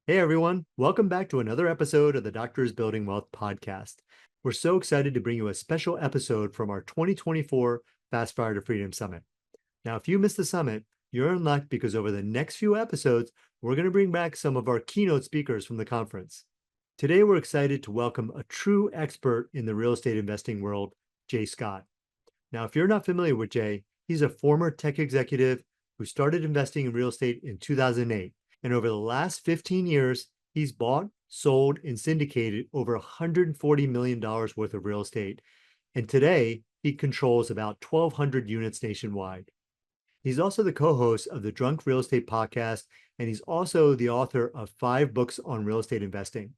Hey everyone, welcome back to another episode of the Doctors Building Wealth podcast. We're so excited to bring you a special episode from our 2024 Fast Fire to Freedom Summit. Now, if you missed the summit, you're in luck because over the next few episodes, we're going to bring back some of our keynote speakers from the conference. Today, we're excited to welcome a true expert in the real estate investing world, Jay Scott. Now, if you're not familiar with Jay, he's a former tech executive who started investing in real estate in 2008. And over the last 15 years, he's bought, sold, and syndicated over $140 million worth of real estate. And today, he controls about 1,200 units nationwide. He's also the co-host of the Drunk Real Estate podcast, and he's also the author of 5 books on real estate investing.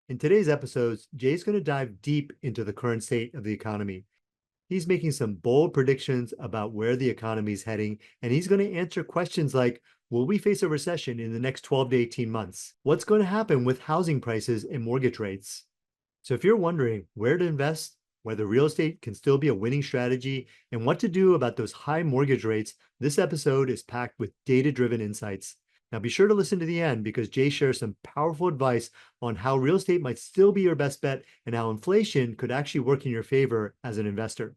In today's episodes, Jay's going to dive deep into the current state of the economy. He's making some bold predictions about where the economy is heading, and he's going to answer questions like, will we face a recession in the next 12 to 18 months? What's going to happen with housing prices and mortgage rates? So if you're wondering where to invest, whether real estate can still be a winning strategy, and what to do about those high mortgage rates, this episode is packed with data-driven insights. Now be sure to listen to the end because Jay shares some powerful advice on how real estate might still be your best bet and how inflation could actually work in your favor as an investor.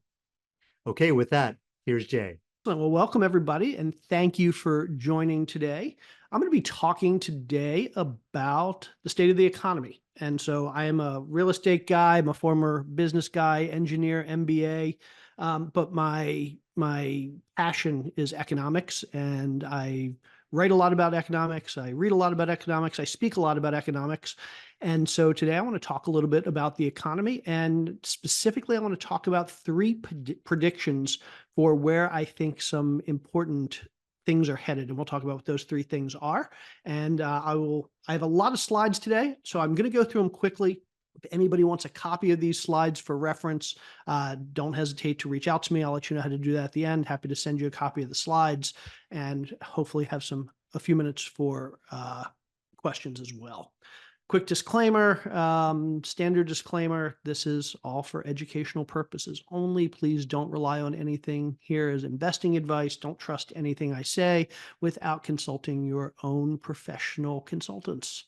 Okay, with that, here's Jay. Well, welcome everybody, and thank you for joining today. I'm going to be talking today about the state of the economy. And so I am a real estate guy, I'm a former business guy, engineer, MBA, but my passion is economics, and I write a lot about economics, I read a lot about economics, I speak a lot about economics. And so today I want to talk a little bit about the economy, and specifically I want to talk about 3 predictions for where I think some important things are headed. And we'll talk about what those 3 things are. And I have a lot of slides today, so I'm going to go through them quickly. If anybody wants a copy of these slides for reference, don't hesitate to reach out to me. I'll let you know how to do that at the end. Happy to send you a copy of the slides and hopefully have a few minutes for questions as well. Quick disclaimer, standard disclaimer, this is all for educational purposes only. Please don't rely on anything here as investing advice. Don't trust anything I say without consulting your own professional consultants.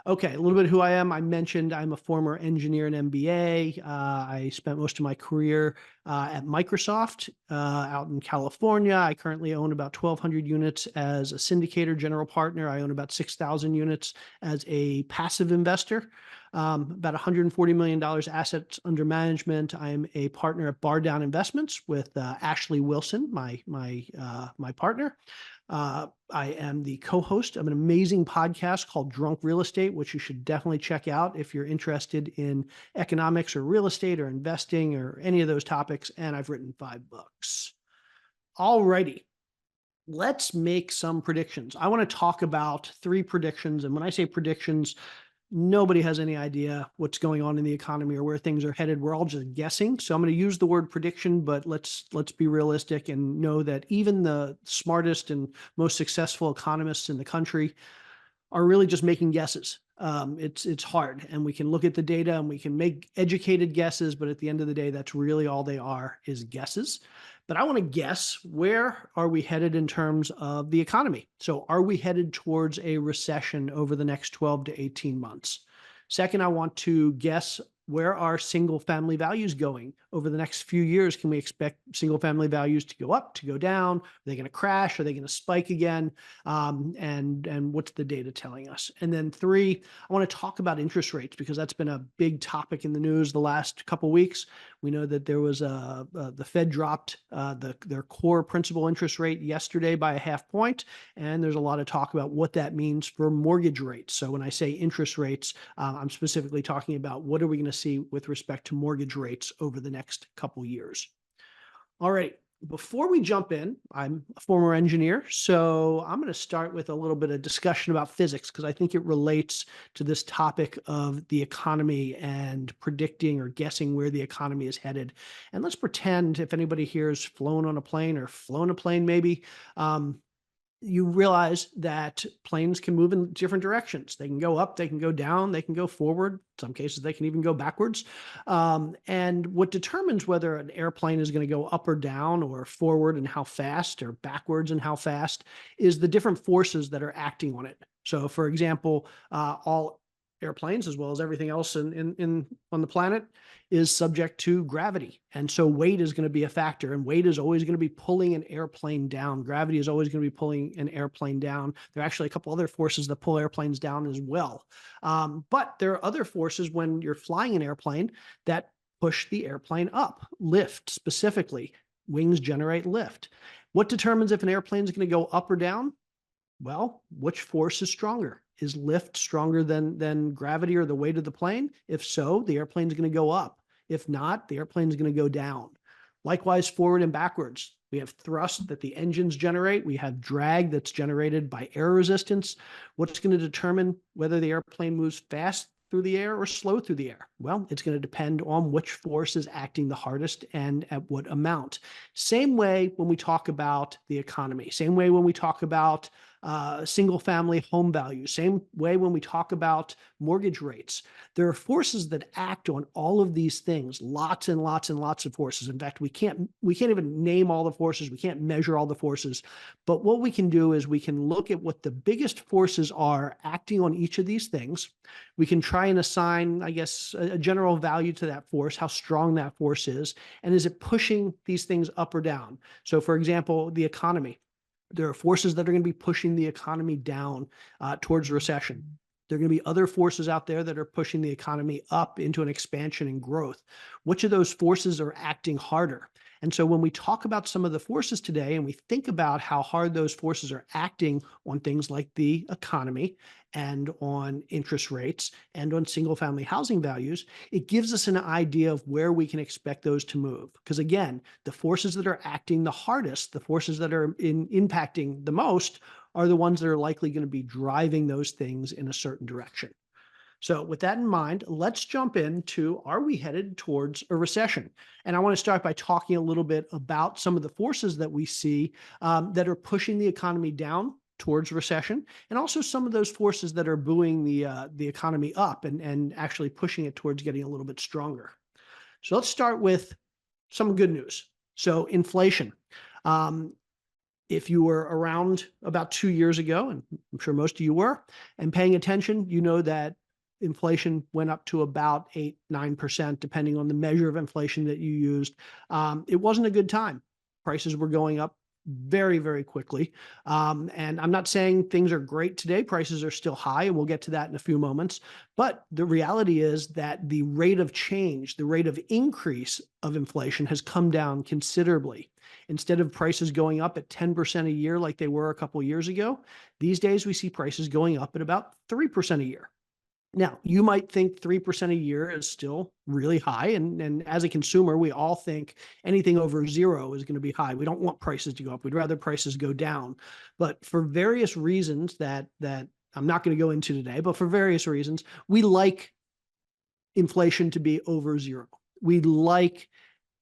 Okay, a little bit of who I am. I mentioned I'm a former engineer and MBA. I spent most of my career at Microsoft out in California. I currently own about 1,200 units as a syndicator general partner. I own about 6,000 units as a passive investor. About $140 million assets under management. I'm a partner at Bar Down Investments with Ashley Wilson, my partner. I am the co-host of an amazing podcast called Drunk Real Estate, which you should definitely check out if you're interested in economics or real estate or investing or any of those topics. And I've written 5 books. Alrighty, let's make some predictions. I want to talk about 3 predictions. And when I say predictions, nobody has any idea what's going on in the economy or where things are headed. We're all just guessing. So I'm going to use the word prediction, but let's be realistic and know that even the smartest and most successful economists in the country are really just making guesses. It's hard, and we can look at the data and we can make educated guesses, but at the end of the day, that's really all they are, is guesses. But I want to guess, where are we headed in terms of the economy? So are we headed towards a recession over the next 12 to 18 months? Second, I want to guess, where are single family values going over the next few years? Can we expect single family values to go up, to go down? Are they going to crash? Are they going to spike again? And what's the data telling us? And then 3, I want to talk about interest rates, because that's been a big topic in the news the last couple of weeks. We know that there was the Fed dropped their core principal interest rate yesterday by a half point, and there's a lot of talk about what that means for mortgage rates. So when I say interest rates, I'm specifically talking about what are we going to see with respect to mortgage rates over the next couple years. All right, before we jump in, I'm a former engineer, so I'm going to start with a little bit of discussion about physics, because I think it relates to this topic of the economy and predicting or guessing where the economy is headed. And let's pretend, if anybody here has flown on a plane or flown a plane maybe, you realize that planes can move in different directions. They can go up, they can go down, they can go forward. In some cases, they can even go backwards. And what determines whether an airplane is going to go up or down or forward and how fast, or backwards and how fast, is the different forces that are acting on it. So, for example, all airplanes, as well as everything else on the planet, is subject to gravity. And so weight is going to be a factor, and weight is always going to be pulling an airplane down. Gravity is always going to be pulling an airplane down. There are actually a couple other forces that pull airplanes down as well. But there are other forces when you're flying an airplane that push the airplane up, lift specifically. Wings generate lift. What determines if an airplane is going to go up or down? Well, which force is stronger? Is lift stronger than gravity or the weight of the plane? If so, the airplane is going to go up. If not, the airplane is going to go down. Likewise, forward and backwards. We have thrust that the engines generate. We have drag that's generated by air resistance. What's going to determine whether the airplane moves fast through the air or slow through the air? Well, it's going to depend on which force is acting the hardest and at what amount. Same way when we talk about the economy. Same way when we talk about single family home values. Same way when we talk about mortgage rates. There are forces that act on all of these things, lots and lots and lots of forces. In fact, we can't even name all the forces. We can't measure all the forces. But what we can do is we can look at what the biggest forces are acting on each of these things. We can try and assign, I guess, a general value to that force, how strong that force is, and is it pushing these things up or down? So, for example, the economy. There are forces that are going to be pushing the economy down towards recession. There are going to be other forces out there that are pushing the economy up into an expansion and growth. Which of those forces are acting harder? And so when we talk about some of the forces today and we think about how hard those forces are acting on things like the economy and on interest rates and on single family housing values, it gives us an idea of where we can expect those to move. Because again, the forces that are acting the hardest, the forces that are impacting the most, are the ones that are likely going to be driving those things in a certain direction. So with that in mind, let's jump into, are we headed towards a recession? And I want to start by talking a little bit about some of the forces that we see that are pushing the economy down towards recession, and also some of those forces that are buoying the economy up and actually pushing it towards getting a little bit stronger. So let's start with some good news. So inflation. If you were around about 2 years ago, and I'm sure most of you were, and paying attention, you know that inflation went up to about 8, 9%, depending on the measure of inflation that you used. It wasn't a good time. Prices were going up very, very quickly. And I'm not saying things are great today. Prices are still high, and we'll get to that in a few moments. But the reality is that the rate of change, the rate of increase of inflation has come down considerably. Instead of prices going up at 10% a year like they were a couple of years ago, these days we see prices going up at about 3% a year. Now, you might think 3% a year is still really high. And as a consumer, we all think anything over zero is going to be high. We don't want prices to go up. We'd rather prices go down. But for various reasons that I'm not going to go into today, but for various reasons, we like inflation to be over zero. We like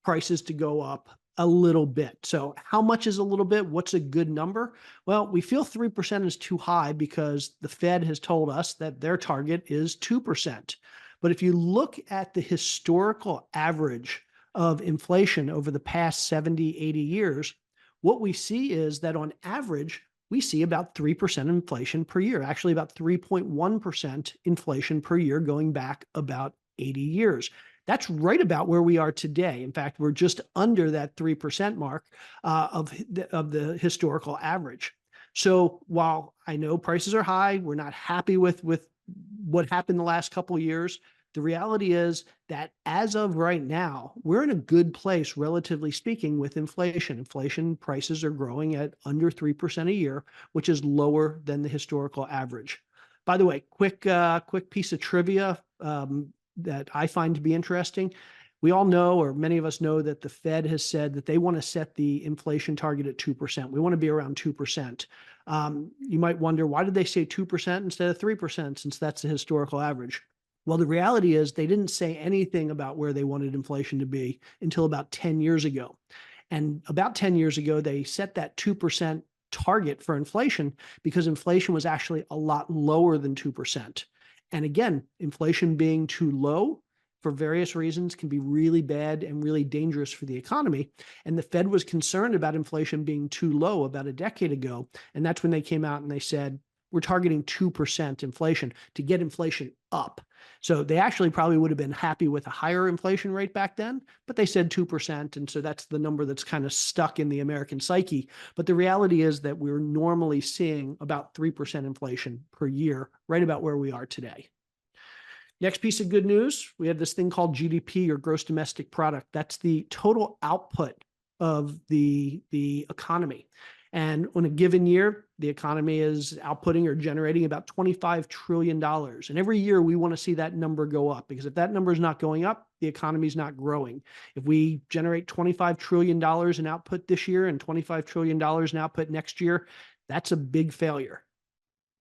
prices to go up a little bit. So how much is a little bit? What's a good number? Well, we feel 3% is too high because the Fed has told us that their target is 2%. But if you look at the historical average of inflation over the past 70, 80 years, what we see is that on average, we see about 3% inflation per year, actually about 3.1% inflation per year going back about 80 years. That's right about where we are today. In fact, we're just under that 3% mark of the historical average. So while I know prices are high, we're not happy with what happened the last couple of years. The reality is that as of right now, we're in a good place, relatively speaking, with inflation. Inflation prices are growing at under 3% a year, which is lower than the historical average. By the way, quick piece of trivia that I find to be interesting. We all know, or many of us know, that the Fed has said that they want to set the inflation target at 2%. We want to be around 2%. You might wonder, why did they say 2% instead of 3%, since that's the historical average? Well, the reality is they didn't say anything about where they wanted inflation to be until about 10 years ago. And about 10 years ago, they set that 2% target for inflation because inflation was actually a lot lower than 2%. And again, inflation being too low for various reasons can be really bad and really dangerous for the economy. And the Fed was concerned about inflation being too low about a decade ago. And that's when they came out and they said, we're targeting 2% inflation to get inflation up. So they actually probably would have been happy with a higher inflation rate back then, but they said 2%. And so that's the number that's kind of stuck in the American psyche. But the reality is that we're normally seeing about 3% inflation per year, right about where we are today. Next piece of good news, we have this thing called GDP, or gross domestic product. That's the total output of the economy. And on a given year, the economy is outputting or generating about $25 trillion. And every year we want to see that number go up, because if that number is not going up, the economy is not growing. If we generate $25 trillion in output this year and $25 trillion in output next year, that's a big failure.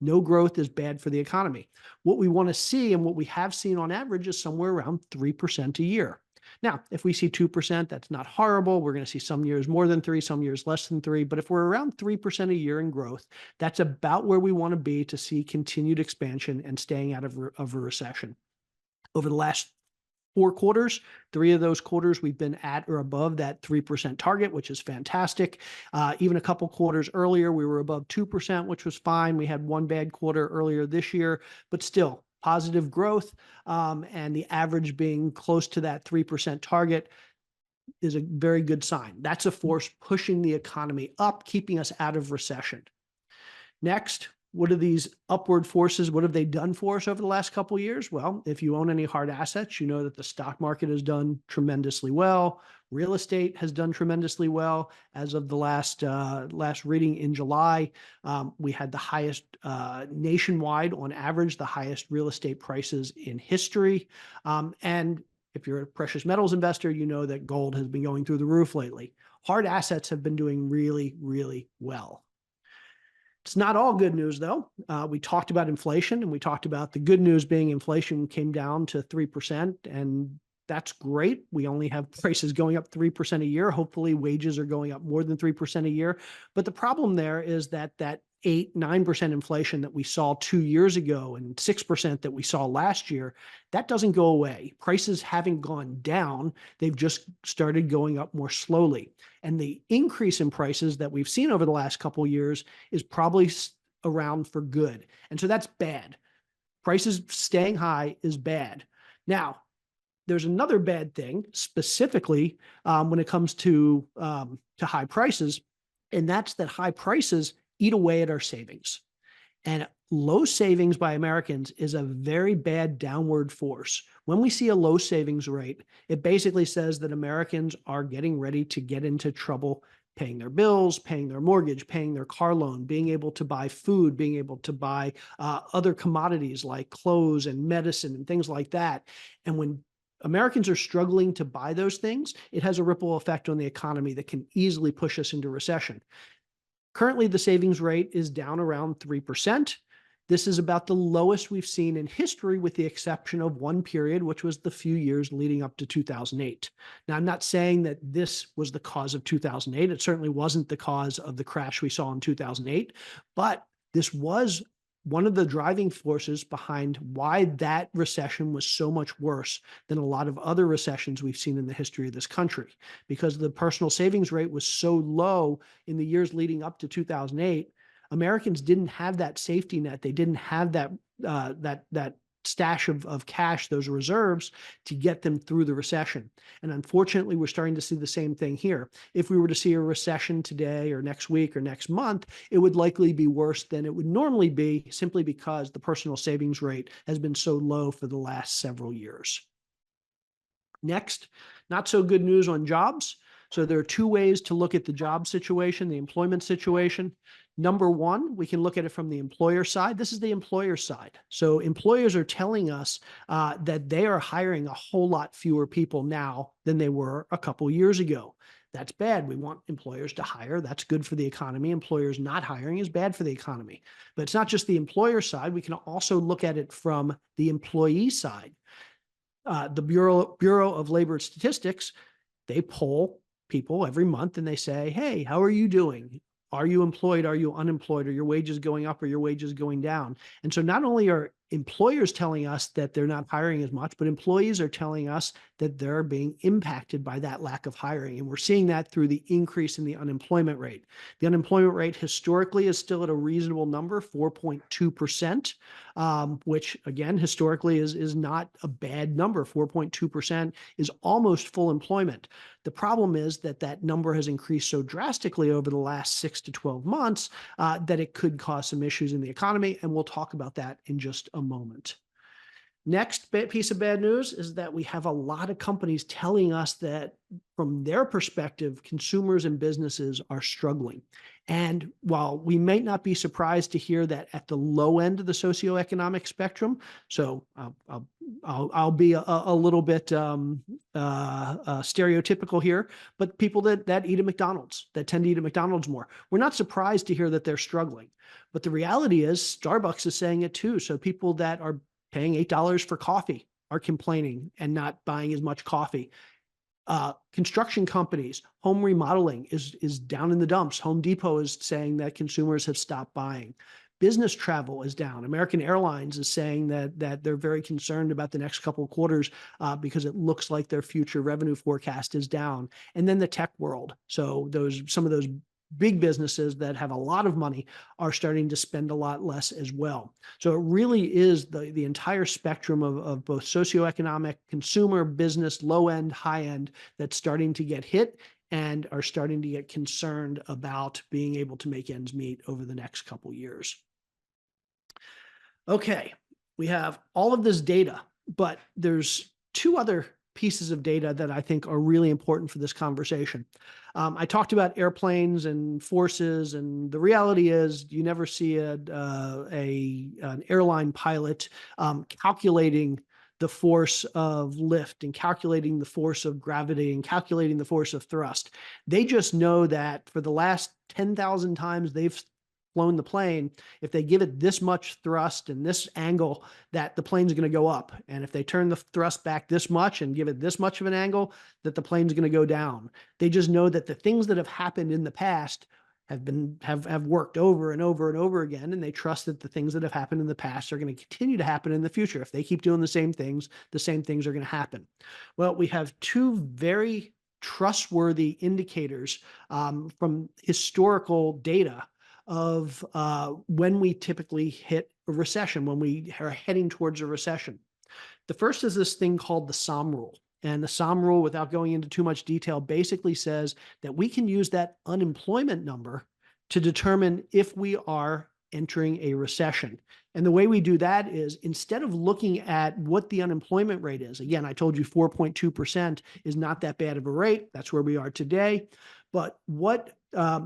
No growth is bad for the economy. What we want to see, and what we have seen on average, is somewhere around 3% a year. Now, if we see 2%, that's not horrible. We're going to see some years more than 3, some years less than 3. But if we're around 3% a year in growth, that's about where we want to be to see continued expansion and staying out of a recession. Over the last 4 quarters, 3 of those quarters, we've been at or above that 3% target, which is fantastic. Even a couple quarters earlier, we were above 2%, which was fine. We had one bad quarter earlier this year, but still positive growth. And the average being close to that 3% target is a very good sign. That's a force pushing the economy up, keeping us out of recession. Next, what are these upward forces? What have they done for us over the last couple of years? Well, if you own any hard assets, you know that the stock market has done tremendously well. Real estate has done tremendously well. As of the last reading in July, we had the highest nationwide, on average, the highest real estate prices in history. And if you're a precious metals investor, you know that gold has been going through the roof lately. Hard assets have been doing really, really well. It's not all good news, though. We talked about inflation, and we talked about the good news being inflation came down to 3%, and that's great. We only have prices going up 3% a year. Hopefully, wages are going up more than 3% a year. But the problem there is that 8-9% inflation that we saw 2 years ago and 6% that we saw last year, that doesn't go away. Prices haven't gone down. They've just started going up more slowly. And the increase in prices that we've seen over the last couple of years is probably around for good. And so that's bad. Prices staying high is bad. Now, there's another bad thing, specifically when it comes to high prices, and that's that high prices eat away at our savings. And low savings by Americans is a very bad downward force. When we see a low savings rate, it basically says that Americans are getting ready to get into trouble paying their bills, paying their mortgage, paying their car loan, being able to buy food, being able to buy other commodities like clothes and medicine and things like that. And when Americans are struggling to buy those things, it has a ripple effect on the economy that can easily push us into recession. Currently, the savings rate is down around 3%. This is about the lowest we've seen in history, with the exception of one period, which was the few years leading up to 2008. Now, I'm not saying that this was the cause of 2008. It certainly wasn't the cause of the crash we saw in 2008, but this was one of the driving forces behind why that recession was so much worse than a lot of other recessions we've seen in the history of this country, because the personal savings rate was so low in the years leading up to 2008. Americans didn't have that safety net. They didn't have that stash of cash, those reserves, to get them through the recession. And unfortunately, we're starting to see the same thing here. If we were to see a recession today or next week or next month, it would likely be worse than it would normally be, simply because the personal savings rate has been so low for the last several years. Next, not so good news on jobs. So there are 2 ways to look at the job situation, the employment situation. Number one, we can look at it from the employer side. This is the employer side. So employers are telling us that they are hiring a whole lot fewer people now than they were a couple years ago. That's bad. We want employers to hire. That's good for the economy. Employers not hiring is bad for the economy. But it's not just the employer side. We can also look at it from the employee side. The Bureau of Labor Statistics, they poll people every month and they say, hey, how are you doing? Are you employed? Are you unemployed? Are your wages going up? Or your wages going down? And so not only are employers telling us that they're not hiring as much, but employees are telling us that they're being impacted by that lack of hiring. And we're seeing that through the increase in the unemployment rate. The unemployment rate historically is still at a reasonable number, 4.2%, which again, historically is not a bad number. 4.2% is almost full employment. The problem is that that number has increased so drastically over the last 6 to 12 months that it could cause some issues in the economy. And we'll talk about that in just a moment. Next piece of bad news is that we have a lot of companies telling us that from their perspective, consumers and businesses are struggling. And while we may not be surprised to hear that at the low end of the socioeconomic spectrum, so I'll be a little bit stereotypical here, but people that eat at McDonald's, that tend to eat at McDonald's more, we're not surprised to hear that they're struggling. But the reality is Starbucks is saying it too. So people that are paying $8 for coffee are complaining and not buying as much coffee. Construction companies, home remodeling is down in the dumps. Home Depot is saying that consumers have stopped buying. Business travel is down. American Airlines is saying that they're very concerned about the next couple of quarters because it looks like their future revenue forecast is down. And then the tech world. So some of those big businesses that have a lot of money are starting to spend a lot less as well. So it really is the entire spectrum of both socioeconomic, consumer, business, low end, high end that's starting to get hit and are starting to get concerned about being able to make ends meet over the next couple years. Okay, we have all of this data, but there's two other pieces of data that I think are really important for this conversation. I talked about airplanes and forces, and the reality is you never see an airline pilot calculating the force of lift and calculating the force of gravity and calculating the force of thrust. They just know that for the last 10,000 times they've flown the plane, if they give it this much thrust and this angle, that the plane's going to go up. And if they turn the thrust back this much and give it this much of an angle, that the plane's going to go down. They just know that the things that have happened in the past have worked over and over and over again, and they trust that the things that have happened in the past are going to continue to happen in the future. If they keep doing the same things are going to happen. Well, we have two very trustworthy indicators from historical data of when we typically hit a recession, when we are heading towards a recession. The first is this thing called the SOM rule. And the SOM rule, without going into too much detail, basically says that we can use that unemployment number to determine if we are entering a recession. And the way we do that is instead of looking at what the unemployment rate is, again, I told you 4.2% is not that bad of a rate. That's where we are today. But what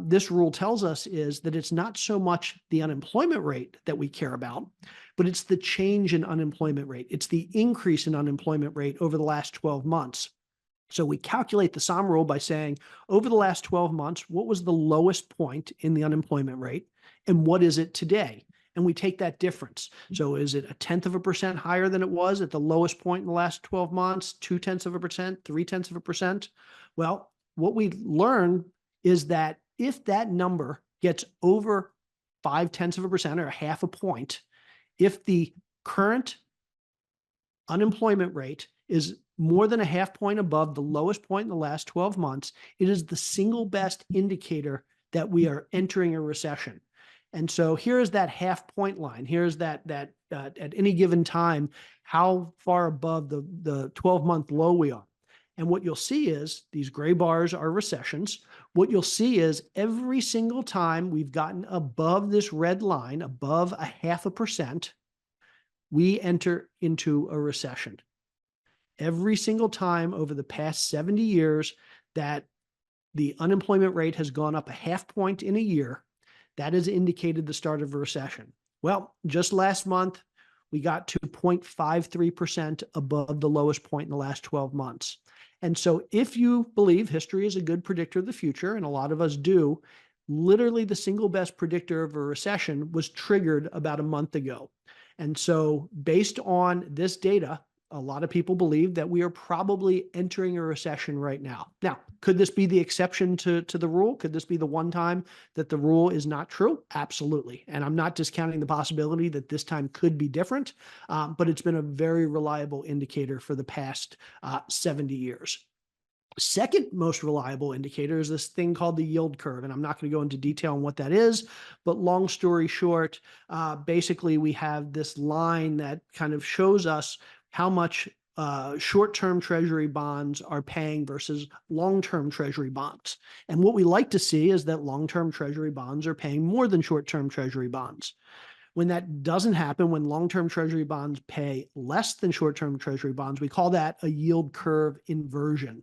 this rule tells us is that it's not so much the unemployment rate that we care about, but it's the change in unemployment rate. It's the increase in unemployment rate over the last 12 months. So we calculate the SOM rule by saying, over the last 12 months, what was the lowest point in the unemployment rate and what is it today? And we take that difference. So is it 0.1% higher than it was at the lowest point in the last 12 months, 0.2%, 0.3%? Well, what we learn is that if that number gets over 0.5% or 0.5 point, if the current unemployment rate is more than 0.5 point above the lowest point in the last 12 months, it is the single best indicator that we are entering a recession. And so here is that 0.5 point line. Here's that at any given time, how far above the 12-month low we are. And what you'll see is these gray bars are recessions. What you'll see is every single time we've gotten above this red line, above 0.5%, we enter into a recession. Every single time over the past 70 years that the unemployment rate has gone up 0.5 point in a year, that has indicated the start of a recession. Well, just last month, we got to 0.53% above the lowest point in the last 12 months. And so if you believe history is a good predictor of the future, and a lot of us do, literally the single best predictor of a recession was triggered about a month ago. And so based on this data, a lot of people believe that we are probably entering a recession right now. Now, could this be the exception to the rule? Could this be the one time that the rule is not true? Absolutely. And I'm not discounting the possibility that this time could be different, but it's been a very reliable indicator for the past 70 years. Second most reliable indicator is this thing called the yield curve. And I'm not going to go into detail on what that is, but long story short, basically we have this line that kind of shows us how much short-term treasury bonds are paying versus long-term treasury bonds. And what we like to see is that long-term treasury bonds are paying more than short-term treasury bonds. When that doesn't happen, when long-term treasury bonds pay less than short-term treasury bonds, we call that a yield curve inversion.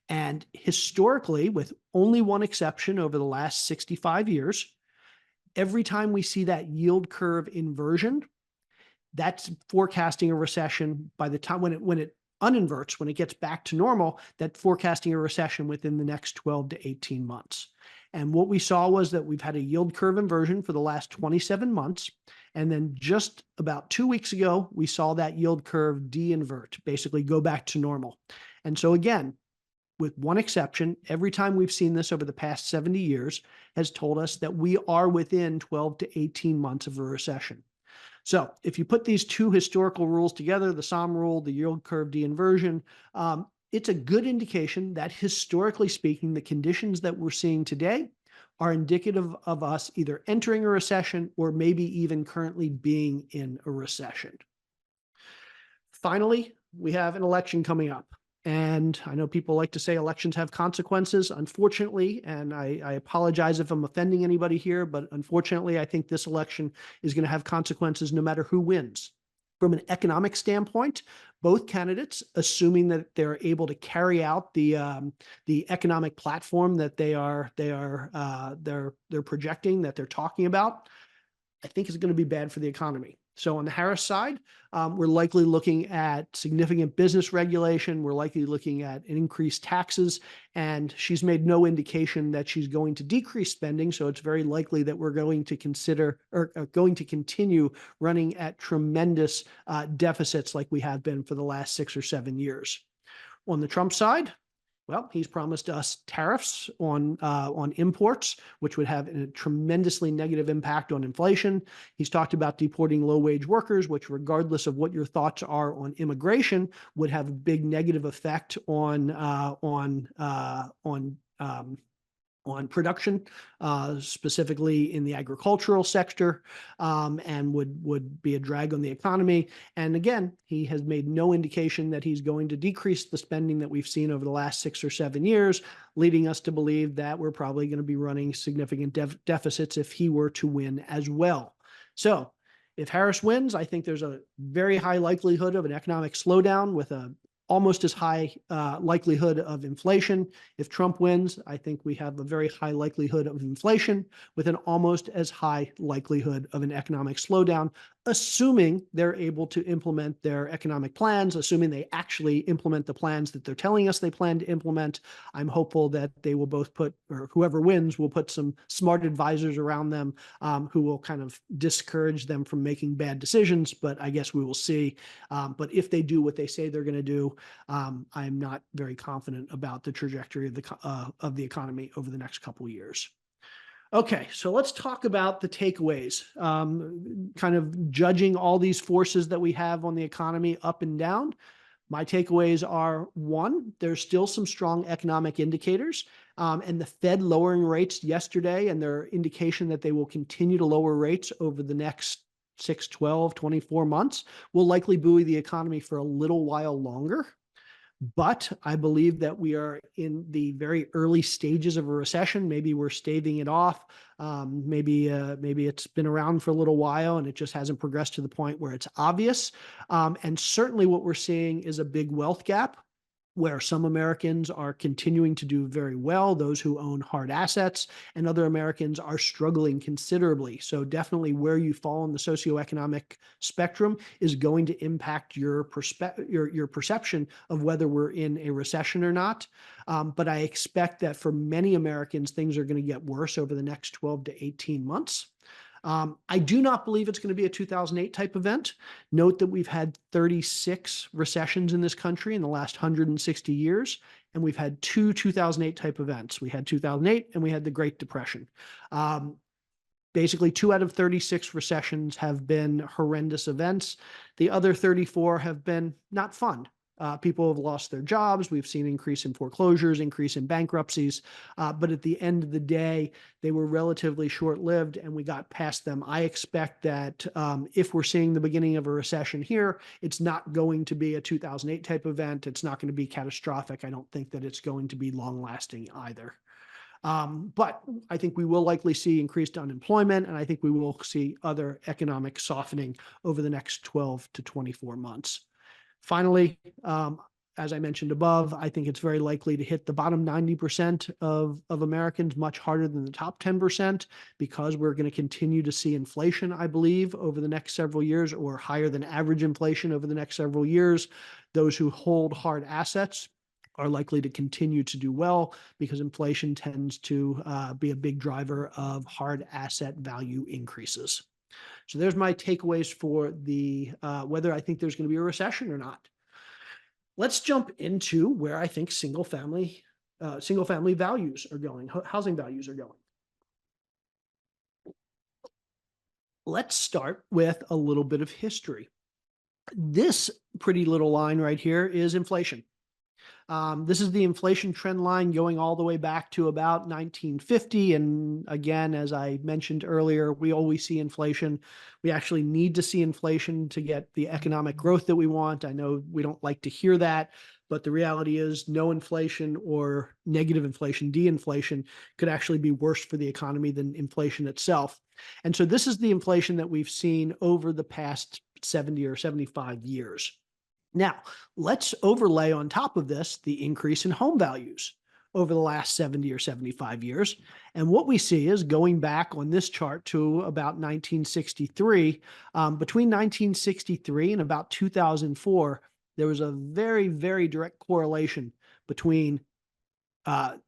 And historically, with only one exception over the last 65 years, every time we see that yield curve inversion, that's forecasting a recession. By the time when it uninverts, when it gets back to normal, that forecasting a recession within the next 12 to 18 months. And what we saw was that we've had a yield curve inversion for the last 27 months. And then just about 2 weeks ago, we saw that yield curve de-invert, basically go back to normal. And so again, with one exception, every time we've seen this over the past 70 years has told us that we are within 12 to 18 months of a recession. So if you put these two historical rules together, the SOM rule, the yield curve de-inversion, it's a good indication that historically speaking, the conditions that we're seeing today are indicative of us either entering a recession or maybe even currently being in a recession. Finally, we have an election coming up. And I know people like to say elections have consequences. Unfortunately, and I apologize if I'm offending anybody here, but unfortunately, I think this election is going to have consequences no matter who wins. From an economic standpoint, both candidates, assuming that they're able to carry out the economic platform that they're projecting, that they're talking about, I think is going to be bad for the economy. So on the Harris side, we're likely looking at significant business regulation. We're likely looking at increased taxes, and she's made no indication that she's going to decrease spending. So it's very likely that we're going to consider or going to continue running at tremendous deficits like we have been for the last 6 or 7 years. On the Trump side, well, he's promised us tariffs on imports, which would have a tremendously negative impact on inflation. He's talked about deporting low-wage workers, which, regardless of what your thoughts are on immigration, would have a big negative effect on production, specifically in the agricultural sector, and would be a drag on the economy. And again, he has made no indication that he's going to decrease the spending that we've seen over the last 6 or 7 years, leading us to believe that we're probably going to be running significant deficits if he were to win as well. So if Harris wins, I think there's a very high likelihood of an economic slowdown with a almost as high likelihood of inflation. If Trump wins, I think we have a very high likelihood of inflation with an almost as high likelihood of an economic slowdown, assuming they're able to implement their economic plans, assuming they actually implement the plans that they're telling us they plan to implement. I'm hopeful that they will both put, or whoever wins will put some smart advisors around them who will kind of discourage them from making bad decisions, but I guess we will see. But if they do what they say they're going to do, I'm not very confident about the trajectory of the economy over the next couple of years. Okay, so let's talk about the takeaways, kind of judging all these forces that we have on the economy up and down. My takeaways are, one, there's still some strong economic indicators, and the Fed lowering rates yesterday and their indication that they will continue to lower rates over the next 6, 12, 24 months will likely buoy the economy for a little while longer. But I believe that we are in the very early stages of a recession. Maybe we're staving it off. Maybe it's been around for a little while and it just hasn't progressed to the point where it's obvious. And certainly what we're seeing is a big wealth gap, where some Americans are continuing to do very well, those who own hard assets, and other Americans are struggling considerably. So definitely where you fall in the socioeconomic spectrum is going to impact your perception of whether we're in a recession or not. But I expect that for many Americans, things are going to get worse over the next 12 to 18 months. I do not believe it's going to be a 2008 type event. Note that we've had 36 recessions in this country in the last 160 years, and we've had two 2008 type events. We had 2008 and we had the Great Depression. Um, Basically, 2 out of 36 recessions have been horrendous events. The other 34 have been not fun. People have lost their jobs. We've seen increase in foreclosures, increase in bankruptcies. But at the end of the day, they were relatively short-lived, and we got past them. I expect that if we're seeing the beginning of a recession here, it's not going to be a 2008 type event. It's not going to be catastrophic. I don't think that it's going to be long-lasting either. But I think we will likely see increased unemployment, and I think we will see other economic softening over the next 12 to 24 months. Finally, as I mentioned above, I think it's very likely to hit the bottom 90% of Americans much harder than the top 10% because we're going to continue to see inflation, I believe, over the next several years, or higher than average inflation over the next several years. Those who hold hard assets are likely to continue to do well because inflation tends to be a big driver of hard asset value increases. So there's my takeaways for the whether I think there's going to be a recession or not. Let's jump into where I think single family values are going, housing values are going. Let's start with a little bit of history. This pretty little line right here is inflation. This is the inflation trend line going all the way back to about 1950. And again, as I mentioned earlier, we always see inflation. We actually need to see inflation to get the economic growth that we want. I know we don't like to hear that, but the reality is no inflation or negative inflation, de-inflation, could actually be worse for the economy than inflation itself. And so this is the inflation that we've seen over the past 70 or 75 years. Now, let's overlay on top of this the increase in home values over the last 70 or 75 years. And what we see is going back on this chart to about 1963, between 1963 and about 2004, there was a very, very direct correlation between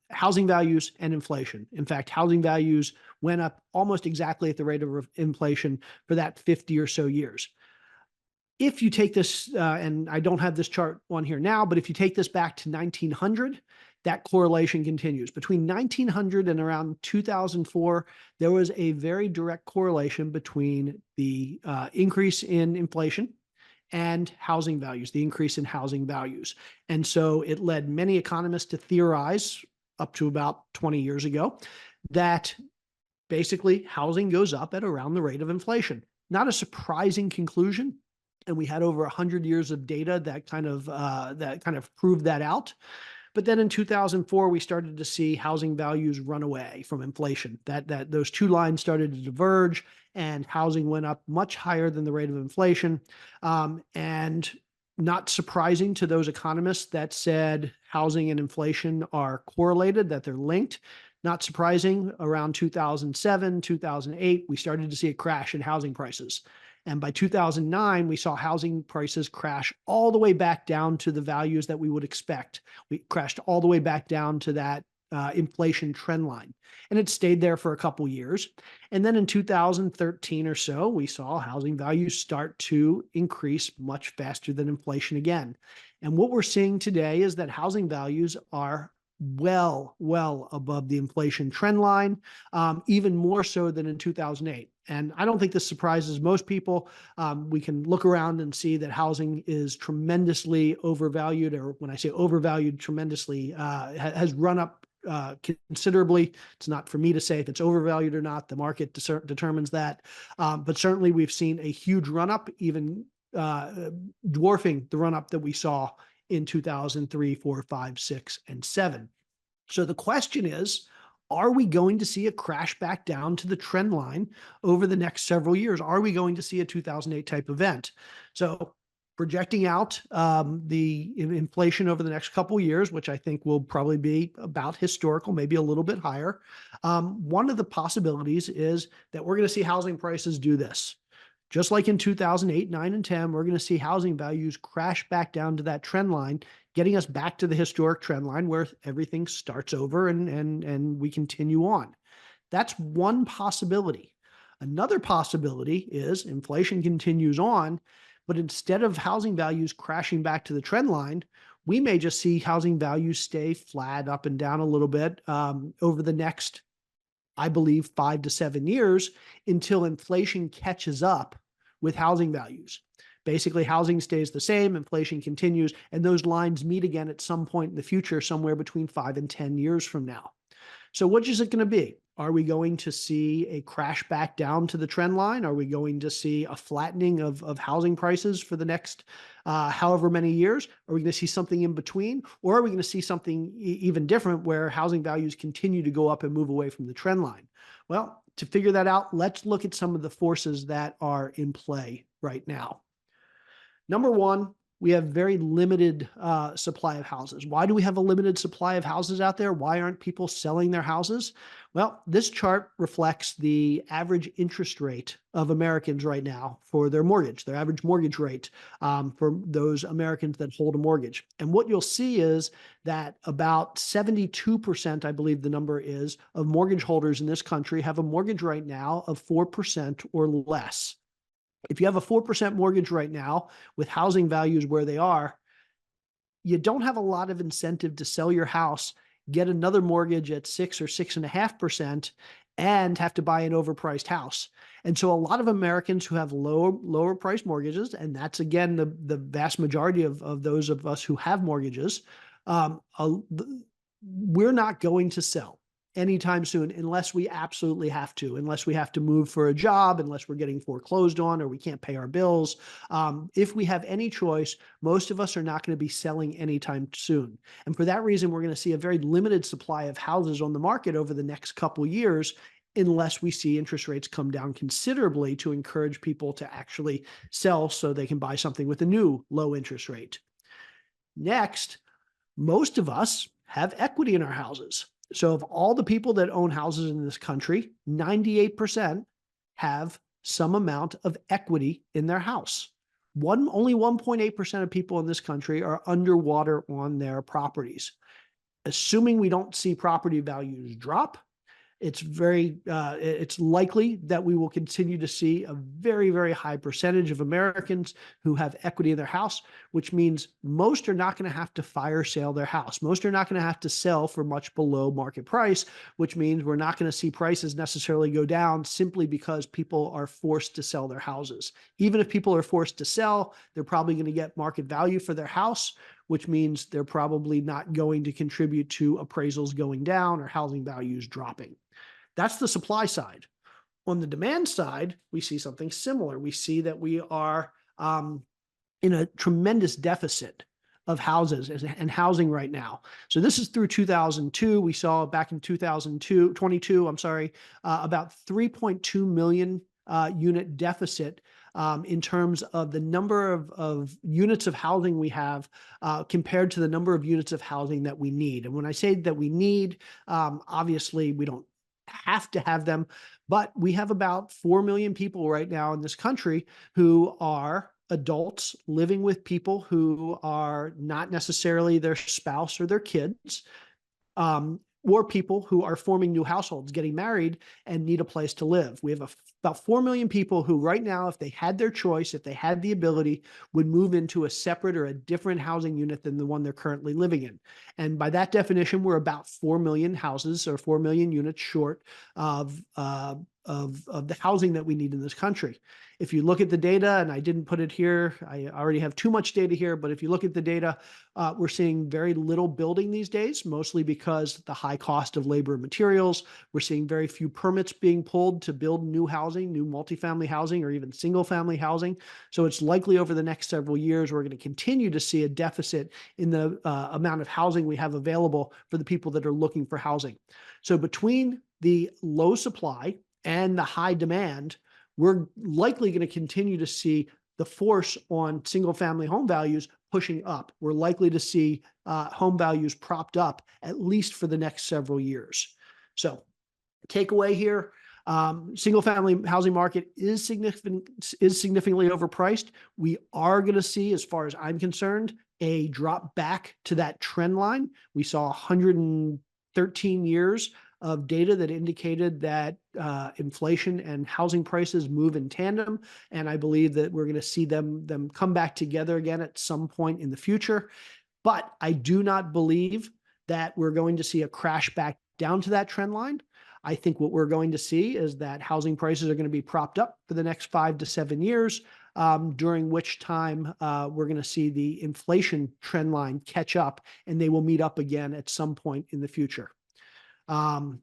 housing values and inflation. In fact, housing values went up almost exactly at the rate of inflation for that 50 or so years. If you take this, and I don't have this chart on here now, but if you take this back to 1900, that correlation continues. Between 1900 and around 2004, there was a very direct correlation between the increase in inflation and housing values, the increase in housing values. And so it led many economists to theorize up to about 20 years ago that basically housing goes up at around the rate of inflation. Not a surprising conclusion. And we had over 100 years of data that kind of proved that out. But then in 2004, we started to see housing values run away from inflation. That those two lines started to diverge, and housing went up much higher than the rate of inflation. And not surprising to those economists that said housing and inflation are correlated, that they're linked. Not surprising, around 2007, 2008, we started to see a crash in housing prices. And by 2009, we saw housing prices crash all the way back down to the values that we would expect. We crashed all the way back down to that inflation trend line. And it stayed there for a couple years. And then in 2013 or so, we saw housing values start to increase much faster than inflation again. And what we're seeing today is that housing values are well above the inflation trend line, even more so than in 2008. And I don't think this surprises most people. We can look around and see that housing is tremendously overvalued, or when I say overvalued, tremendously has run up considerably. It's not for me to say if it's overvalued or not. The market determines that. But certainly we've seen a huge run up, even dwarfing the run up that we saw in 2003, 4, 5, 6, and 7. So the question is, are we going to see a crash back down to the trend line over the next several years? Are we going to see a 2008 type event? So projecting out the inflation over the next couple of years, which I think will probably be about historical, maybe a little bit higher. One of the possibilities is that we're going to see housing prices do this. Just like in 2008, 9, and 10, we're going to see housing values crash back down to that trend line, getting us back to the historic trend line where everything starts over and we continue on. That's one possibility. Another possibility is inflation continues on, but instead of housing values crashing back to the trend line, we may just see housing values stay flat up and down a little bit over the next, I believe, 5 to 7 years until inflation catches up with housing values. Basically, housing stays the same, inflation continues, and those lines meet again at some point in the future, somewhere between 5 and 10 years from now. So what is it going to be? Are we going to see a crash back down to the trend line? Are we going to see a flattening of housing prices for the next however many years? Are we going to see something in between? Or are we going to see something even different where housing values continue to go up and move away from the trend line? Well, to figure that out, let's look at some of the forces that are in play right now. Number one, we have very limited supply of houses. Why do we have a limited supply of houses out there? Why aren't people selling their houses? Well, this chart reflects the average interest rate of Americans right now for their mortgage, their average mortgage rate for those Americans that hold a mortgage. And what you'll see is that about 72%, I believe the number is, of mortgage holders in this country have a mortgage right now of 4% or less. If you have a 4% mortgage right now with housing values where they are, you don't have a lot of incentive to sell your house, get another mortgage at 6 or 6.5%, and have to buy an overpriced house. And so a lot of Americans who have lower priced mortgages, and that's again the vast majority of those of us who have mortgages, we're not going to sell anytime soon unless we absolutely have to, unless we have to move for a job, unless we're getting foreclosed on or we can't pay our bills. If we have any choice, most of us are not going to be selling anytime soon. And for that reason, we're going to see a very limited supply of houses on the market over the next couple years, unless we see interest rates come down considerably to encourage people to actually sell so they can buy something with a new low interest rate. Next, most of us have equity in our houses. So of all the people that own houses in this country, 98% have some amount of equity in their house. Only 1.8% of people in this country are underwater on their properties. Assuming we don't see property values drop, it's likely that we will continue to see a very, very high percentage of Americans who have equity in their house, which means most are not going to have to fire sale their house. Most are not going to have to sell for much below market price, which means we're not going to see prices necessarily go down simply because people are forced to sell their houses. Even if people are forced to sell, they're probably going to get market value for their house, which means they're probably not going to contribute to appraisals going down or housing values dropping. That's the supply side. On the demand side, we see something similar. We see that we are in a tremendous deficit of houses and housing right now. So this is through 2002. We saw back in 2022, about 3.2 million unit deficit in terms of the number of units of housing we have compared to the number of units of housing that we need. And when I say that we need, obviously we don't have to have them, but we have about 4 million people right now in this country who are adults living with people who are not necessarily their spouse or their kids, or people who are forming new households, getting married, and need a place to live. We have about 4 million people who right now, if they had their choice, if they had the ability, would move into a separate or a different housing unit than the one they're currently living in. And by that definition, we're about 4 million houses or 4 million units short of the housing that we need in this country. If you look at the data, and I didn't put it here, I already have too much data here, but if you look at the data, we're seeing very little building these days, mostly because the high cost of labor and materials. We're seeing very few permits being pulled to build new housing, new multifamily housing, or even single family housing. So it's likely over the next several years, we're going to continue to see a deficit in the amount of housing we have available for the people that are looking for housing. So between the low supply and the high demand, we're likely going to continue to see the force on single family home values pushing up. We're likely to see home values propped up at least for the next several years. So takeaway here, single family housing market is significantly overpriced. We are going to see, as far as I'm concerned, a drop back to that trend line. We saw 113 years of data that indicated that inflation and housing prices move in tandem, and I believe that we're going to see them come back together again at some point in the future. But I do not believe that we're going to see a crash back down to that trend line. I think what we're going to see is that housing prices are going to be propped up for the next 5 to 7 years, during which time we're going to see the inflation trend line catch up, and they will meet up again at some point in the future. Um,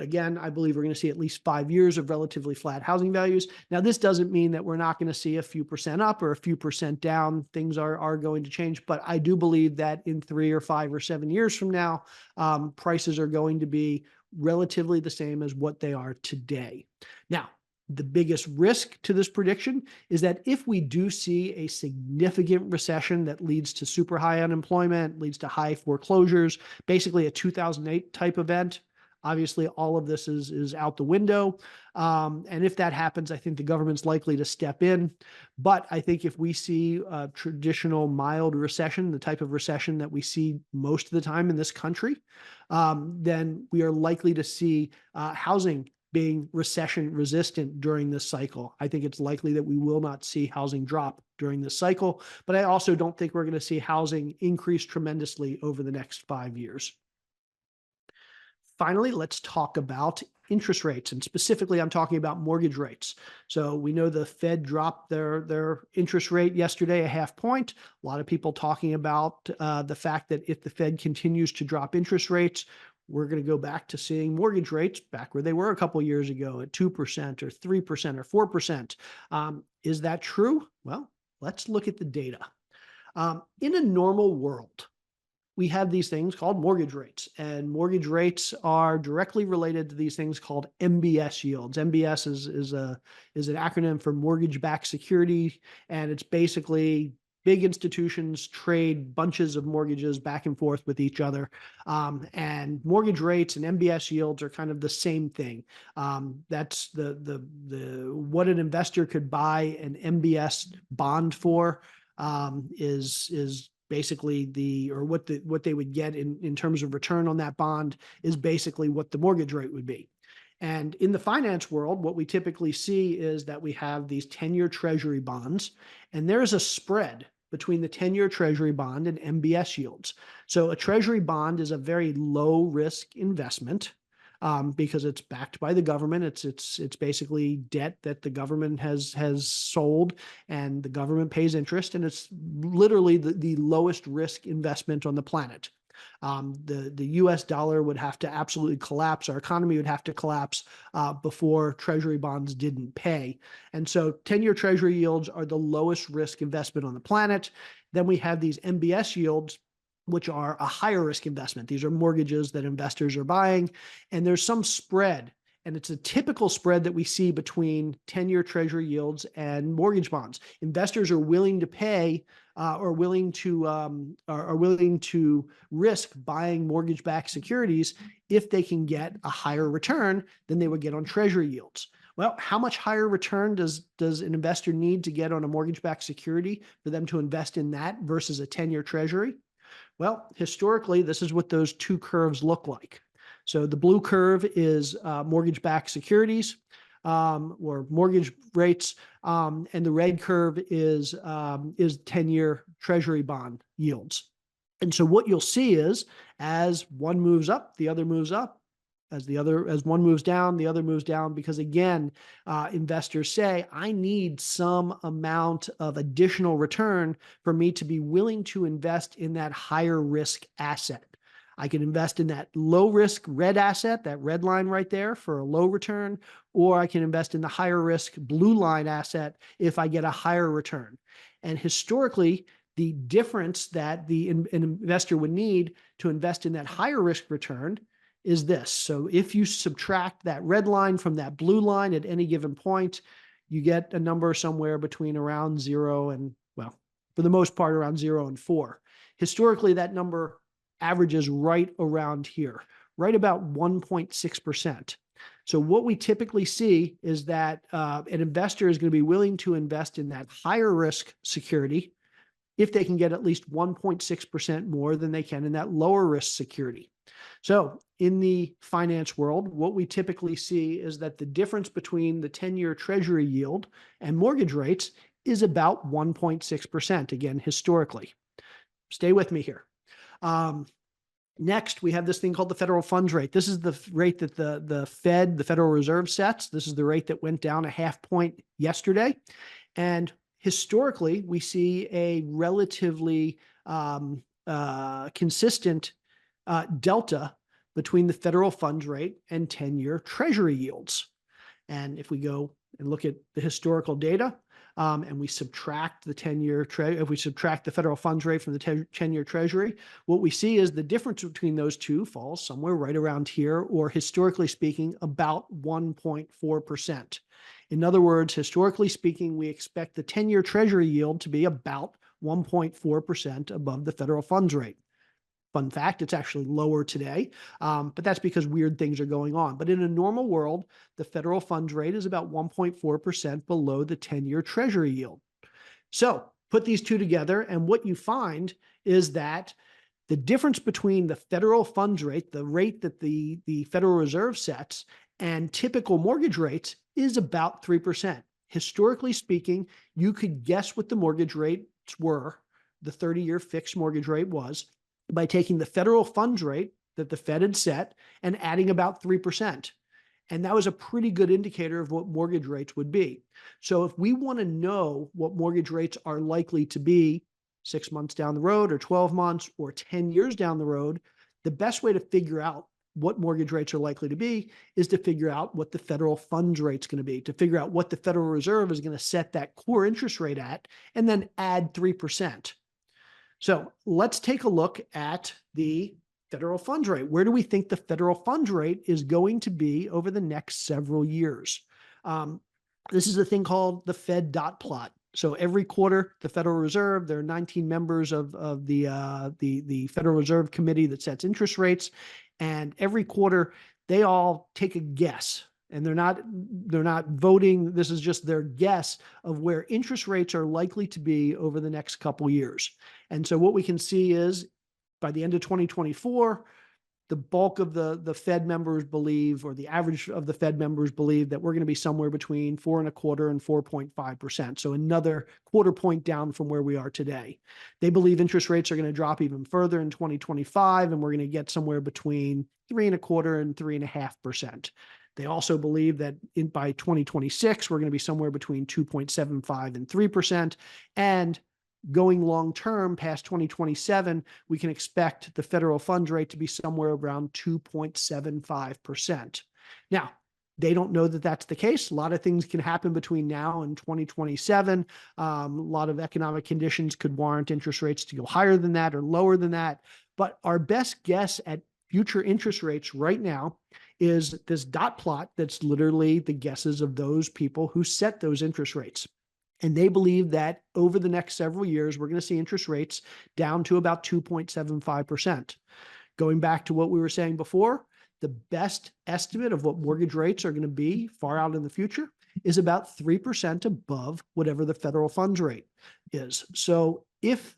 Again, I believe we're going to see at least 5 years of relatively flat housing values. Now, this doesn't mean that we're not going to see a few percent up or a few percent down. Things are going to change, but I do believe that in 3 or 5 or 7 years from now, prices are going to be relatively the same as what they are today. Now, the biggest risk to this prediction is that if we do see a significant recession that leads to super high unemployment, leads to high foreclosures, basically a 2008 type event, obviously, all of this is out the window. And if that happens, I think the government's likely to step in. But I think if we see a traditional mild recession, the type of recession that we see most of the time in this country, then we are likely to see housing being recession resistant during this cycle. I think it's likely that we will not see housing drop during this cycle, but I also don't think we're going to see housing increase tremendously over the next 5 years. Finally, let's talk about interest rates, and specifically, I'm talking about mortgage rates. So we know the Fed dropped their interest rate yesterday a half point. A lot of people talking about the fact that if the Fed continues to drop interest rates, we're going to go back to seeing mortgage rates back where they were a couple of years ago at 2% or 3% or 4%. Is that true? Well, let's look at the data. In a normal world, we have these things called mortgage rates, and mortgage rates are directly related to these things called MBS yields. MBS is an acronym for mortgage-backed security, and it's basically big institutions trade bunches of mortgages back and forth with each other. And mortgage rates and MBS yields are kind of the same thing. That's the what an investor could buy an MBS bond for, is basically what they would get in terms of return on that bond is basically what the mortgage rate would be. And in the finance world, what we typically see is that we have these 10-year treasury bonds, and there's a spread between the 10-year treasury bond and MBS yields. So a treasury bond is a very low risk investment, because it's backed by the government. It's basically debt that the government has sold, and the government pays interest, and it's literally the lowest risk investment on the planet. The US dollar would have to absolutely collapse. Our economy would have to collapse before treasury bonds didn't pay. And so 10-year treasury yields are the lowest risk investment on the planet. Then we have these MBS yields, which are a higher risk investment. These are mortgages that investors are buying, and there's some spread, and it's a typical spread that we see between 10-year treasury yields and mortgage bonds. Investors are willing to pay are willing to risk buying mortgage-backed securities if they can get a higher return than they would get on treasury yields. Well, how much higher return does an investor need to get on a mortgage-backed security for them to invest in that versus a 10-year treasury? Well, historically, this is what those two curves look like. So the blue curve is mortgage-backed securities, or mortgage rates, and the red curve is 10-year treasury bond yields. And so what you'll see is as one moves up, the other moves up. As one moves down, the other moves down, because again, investors say, I need some amount of additional return for me to be willing to invest in that higher risk asset. I can invest in that low risk red asset, that red line right there, for a low return, or I can invest in the higher risk blue line asset if I get a higher return. And historically, the difference that an investor would need to invest in that higher risk return is this. So if you subtract that red line from that blue line at any given point, you get a number somewhere between around 0 and, well, for the most part, around 0 and 4. Historically, that number averages right around here, right about 1.6%. So what we typically see is that an investor is going to be willing to invest in that higher risk security if they can get at least 1.6% more than they can in that lower risk security. So in the finance world, what we typically see is that the difference between the 10-year treasury yield and mortgage rates is about 1.6%, again, historically. Stay with me here. Next, we have this thing called the federal funds rate. This is the rate that the Fed, the Federal Reserve, sets. This is the rate that went down a half point yesterday. And historically, we see a relatively consistent delta between the federal funds rate and 10-year treasury yields. And if we go and look at the historical data, and we subtract the 10-year if we subtract the federal funds rate from the 10-year treasury, what we see is the difference between those two falls somewhere right around here, or historically speaking, about 1.4%. In other words, historically speaking, we expect the 10-year treasury yield to be about 1.4% above the federal funds rate. Fun fact, it's actually lower today, but that's because weird things are going on. But in a normal world, the federal funds rate is about 1.4% below the 10-year treasury yield. So put these two together, and what you find is that the difference between the federal funds rate, the rate that the Federal Reserve sets, and typical mortgage rates is about 3%. Historically speaking, you could guess what the mortgage rates were, the 30-year fixed mortgage rate was, by taking the federal funds rate that the Fed had set and adding about 3%. And that was a pretty good indicator of what mortgage rates would be. So if we want to know what mortgage rates are likely to be 6 months down the road, or 12 months, or 10 years down the road, the best way to figure out what mortgage rates are likely to be is to figure out what the federal funds rate is going to be, to figure out what the Federal Reserve is going to set that core interest rate at, and then add 3%. So let's take a look at the federal funds rate. Where do we think the federal funds rate is going to be over the next several years? This is a thing called the Fed dot plot. So every quarter, the Federal Reserve, there are 19 members of the Federal Reserve Committee that sets interest rates, and every quarter they all take a guess. And they're not voting. This is just their guess of where interest rates are likely to be over the next couple years. And so what we can see is by the end of 2024, the bulk of the Fed members believe, or the average of the Fed members believe, that we're going to be somewhere between 4.25% and 4.5%. So another quarter point down from where we are today. They believe interest rates are going to drop even further in 2025, and we're going to get somewhere between 3.25% and 3.5%. They also believe that by 2026, we're going to be somewhere between 2.75% and 3%. And going long term past 2027, we can expect the federal funds rate to be somewhere around 2.75%. Now, they don't know that that's the case. A lot of things can happen between now and 2027. A lot of economic conditions could warrant interest rates to go higher than that or lower than that. But our best guess at future interest rates right now is this dot plot that's literally the guesses of those people who set those interest rates. And they believe that over the next several years, we're going to see interest rates down to about 2.75%. Going back to what we were saying before, the best estimate of what mortgage rates are going to be far out in the future is about 3% above whatever the federal funds rate is. So if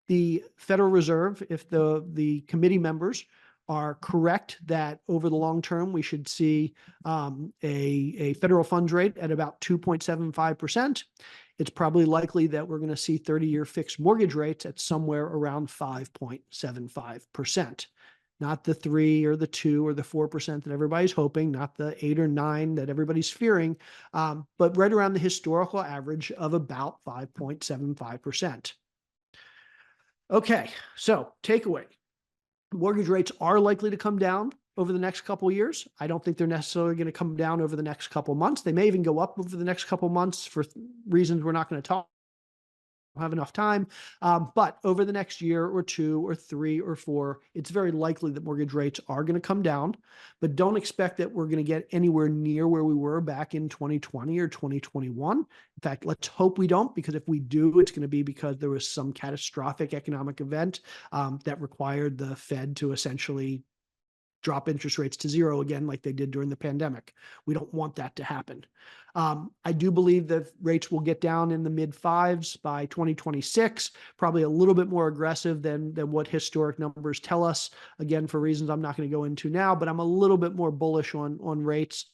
the Federal Reserve, if the committee members are correct that over the long term we should see a federal funds rate at about 2.75%, it's probably likely that we're going to see 30-year fixed mortgage rates at somewhere around 5.75%. Not the 3 or the 2 or the 4% that everybody's hoping, not the 8 or 9 that everybody's fearing, but right around the historical average of about 5.75%. Okay, so takeaway. Mortgage rates are likely to come down over the next couple of years. I don't think they're necessarily going to come down over the next couple of months. They may even go up over the next couple of months for reasons we're not going to talk. Have enough time. But over the next year or 2 or 3 or 4, it's very likely that mortgage rates are going to come down, but don't expect that we're going to get anywhere near where we were back in 2020 or 2021. In fact, let's hope we don't, because if we do, it's going to be because there was some catastrophic economic event that required the Fed to essentially drop interest rates to zero again, like they did during the pandemic. We don't want that to happen. I do believe that rates will get down in the mid fives by 2026, probably a little bit more aggressive than what historic numbers tell us. Again, for reasons I'm not going to go into now, but I'm a little bit more bullish on rates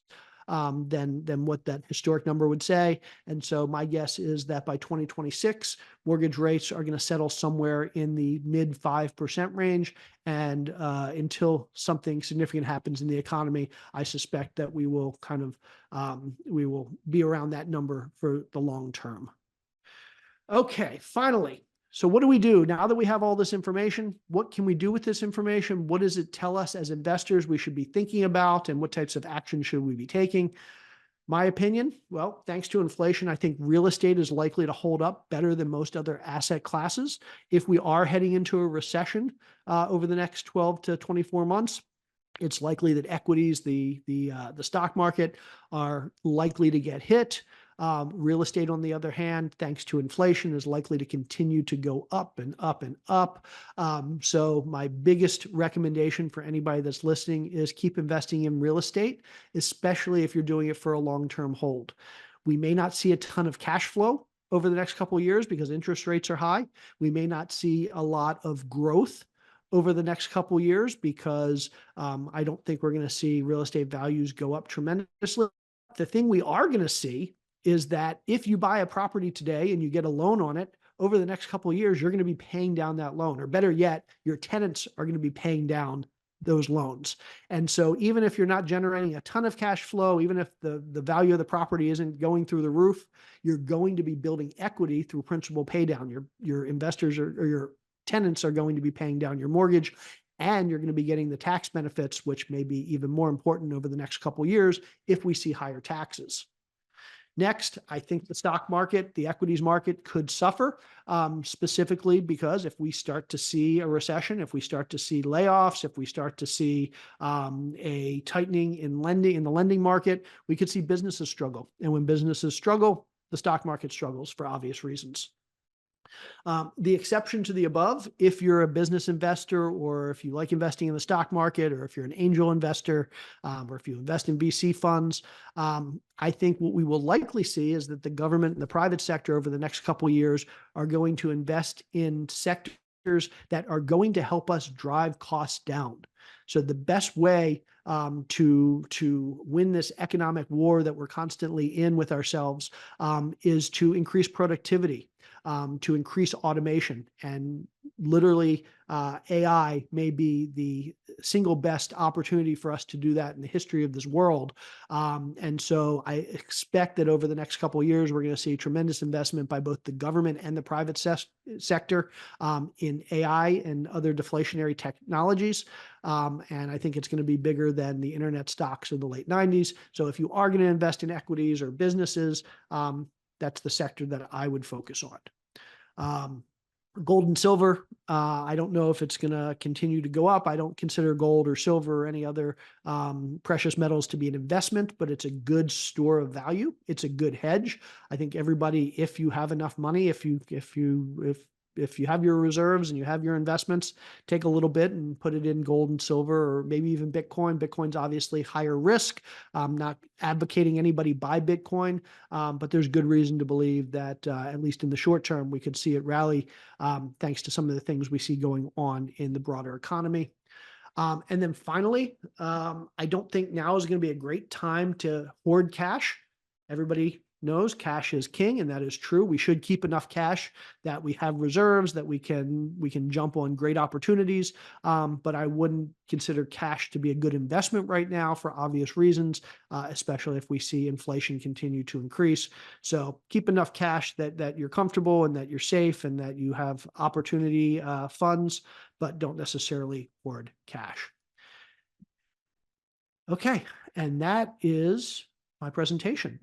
than what that historic number would say. And so my guess is that by 2026, mortgage rates are going to settle somewhere in the mid 5% range. And until something significant happens in the economy, I suspect that we will we will be around that number for the long term. Okay, finally. So what do we do now that we have all this information? What can we do with this information? What does it tell us as investors we should be thinking about, and what types of action should we be taking? My opinion, well, thanks to inflation, I think real estate is likely to hold up better than most other asset classes. If we are heading into a recession over the next 12 to 24 months, it's likely that equities, the stock market, are likely to get hit. Real estate, on the other hand, thanks to inflation, is likely to continue to go up and up and up. So my biggest recommendation for anybody that's listening is keep investing in real estate, especially if you're doing it for a long-term hold. We may not see a ton of cash flow over the next couple of years because interest rates are high. We may not see a lot of growth over the next couple of years because I don't think we're going to see real estate values go up tremendously. The thing we are going to see is that if you buy a property today and you get a loan on it, over the next couple of years, you're going to be paying down that loan, or better yet, your tenants are going to be paying down those loans. And so even if you're not generating a ton of cash flow, even if the value of the property isn't going through the roof, you're going to be building equity through principal pay down. Your investors or your tenants are going to be paying down your mortgage, and you're going to be getting the tax benefits, which may be even more important over the next couple of years if we see higher taxes. Next, I think the stock market, the equities market could suffer, specifically because if we start to see a recession, if we start to see layoffs, if we start to see a tightening in the lending market, we could see businesses struggle. And when businesses struggle, the stock market struggles for obvious reasons. The exception to the above, if you're a business investor, or if you like investing in the stock market, or if you're an angel investor, or if you invest in VC funds, I think what we will likely see is that the government and the private sector over the next couple of years are going to invest in sectors that are going to help us drive costs down. So the best way to win this economic war that we're constantly in with ourselves is to increase productivity, to increase automation. And literally, AI may be the single best opportunity for us to do that in the history of this world. And so I expect that over the next couple of years, we're going to see tremendous investment by both the government and the private sector in AI and other deflationary technologies. And I think it's going to be bigger than the internet stocks of the late 90s. So if you are going to invest in equities or businesses, that's the sector that I would focus on. Gold and silver, I don't know if it's going to continue to go up. I don't consider gold or silver or any other precious metals to be an investment, but it's a good store of value. It's a good hedge. I think everybody, if you have enough money, if you have your reserves and you have your investments, take a little bit and put it in gold and silver, or maybe even Bitcoin. Bitcoin's obviously higher risk. I'm not advocating anybody buy Bitcoin, but there's good reason to believe that at least in the short term, we could see it rally thanks to some of the things we see going on in the broader economy. And then finally, I don't think now is going to be a great time to hoard cash. Everybody knows cash is king, and that is true. We should keep enough cash that we have reserves, that we can jump on great opportunities. But I wouldn't consider cash to be a good investment right now for obvious reasons, especially if we see inflation continue to increase. So keep enough cash that you're comfortable and that you're safe and that you have opportunity funds, but don't necessarily hoard cash. Okay, and that is my presentation.